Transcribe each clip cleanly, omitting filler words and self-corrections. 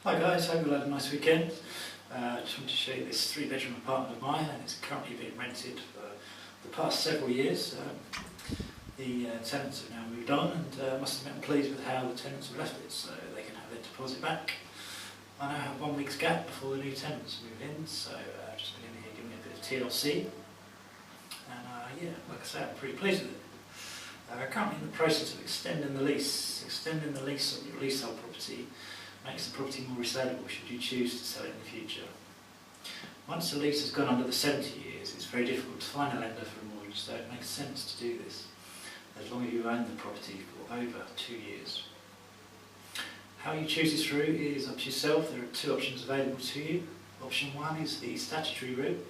Hi guys, hope you all had a nice weekend. Just wanted to show you this 3-bedroom apartment of mine, and it's currently being rented for the past several years. The tenants have now moved on, and must admit I'm pleased with how the tenants have left it, so they can have their deposit back. I now have 1 week's gap before the new tenants move in, so I've just been in here giving it a bit of TLC. And yeah, like I say, I'm pretty pleased with it. Currently in the process of extending the lease. Extending the lease on your leasehold property makes the property more resaleable should you choose to sell it in the future. Once the lease has gone under the 70 years, it's very difficult to find a lender for a mortgage, so it makes sense to do this, as long as you own the property for over 2 years. How you choose this route is up to yourself. There are 2 options available to you. Option 1 is the statutory route.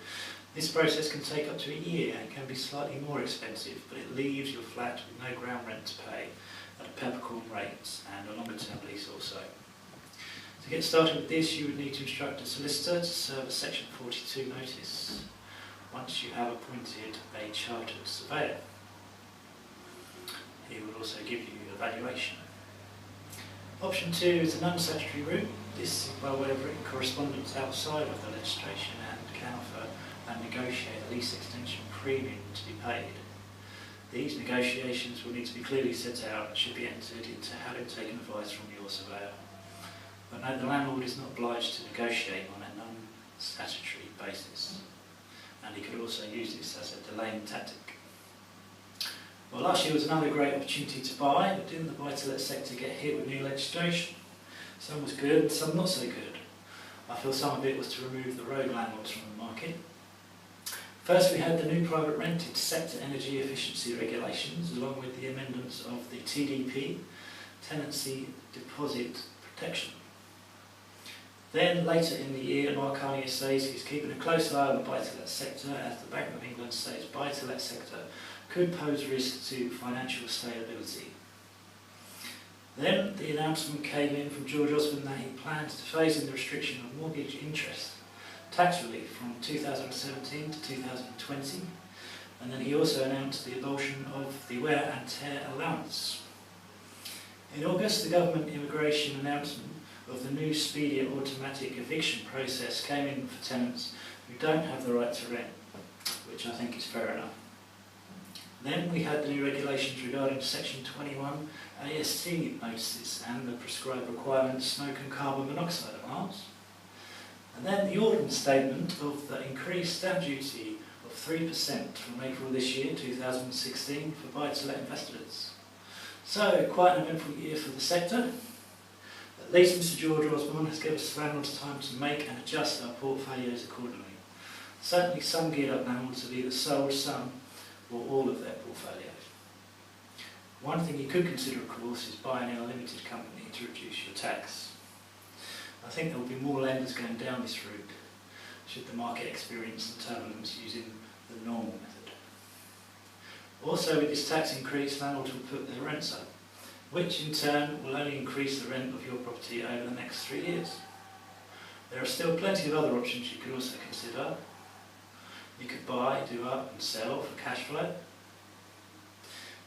This process can take up to a year and can be slightly more expensive, but it leaves your flat with no ground rent to pay at a peppercorn rate and a longer term lease also. To get started with this, you would need to instruct a solicitor to serve a Section 42 notice once you have appointed a chartered surveyor. He will also give you a valuation. Option 2 is an non-statutory route. This is by way of written correspondence outside of the legislation and can offer and negotiate a lease extension premium to be paid. These negotiations will need to be clearly set out and should be entered into having taken advice from your surveyor. But note, the landlord is not obliged to negotiate on a non-statutory basis, and he could also use this as a delaying tactic. Well, last year was another great opportunity to buy, but didn't the buy-to-let sector get hit with new legislation? Some was good, some not so good. I feel some of it was to remove the rogue landlords from the market. First, we had the new private rented sector energy efficiency regulations, along with the amendments of the TDP, Tenancy Deposit Protection. Then, later in the year, Mark Carney says he's keeping a close eye on the buy-to-let sector, as the Bank of England says buy-to-let sector could pose risk to financial stability. Then, the announcement came in from George Osborne that he plans to phase in the restriction of mortgage interest tax relief from 2017 to 2020, and then he also announced the abolition of the wear and tear allowance. In August, the government immigration announcement of the new speedier automatic eviction process came in for tenants who don't have the right to rent, which I think is fair enough. Then we had the new regulations regarding Section 21 AST notices and the prescribed requirement of smoke and carbon monoxide alarms. And then the ordinance statement of the increased stamp duty of 3% from April this year, 2016, for buy-to-let investors. So, quite an eventful year for the sector. At least Mr. George Osborne has given us landlords time to make and adjust our portfolios accordingly. Certainly some geared up landlords have either sold some or all of their portfolios. One thing you could consider, of course, is buying in a limited company to reduce your tax. I think there will be more lenders going down this route should the market experience some turbulence using the normal method. Also, with this tax increase, landlords will put their rents up, which in turn will only increase the rent of your property over the next 3 years. There are still plenty of other options you could also consider. You could buy, do up and sell for cash flow.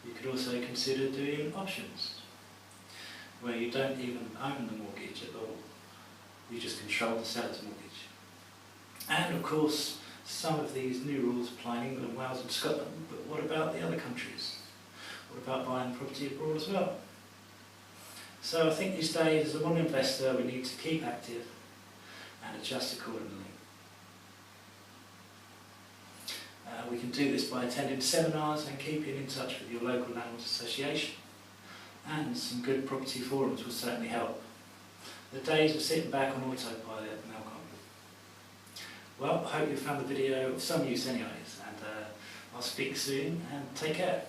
You could also consider doing options, where you don't even own the mortgage at all. You just control the seller's mortgage. And of course, some of these new rules apply in England, Wales and Scotland, but what about the other countries? What about buying property abroad as well? So I think these days, as a modern investor, we need to keep active and adjust accordingly. We can do this by attending seminars and keeping in touch with your local landlords association. And some good property forums will certainly help. The days of sitting back on autopilot are now gone. Well, I hope you found the video of some use anyways, and I'll speak soon, and take care.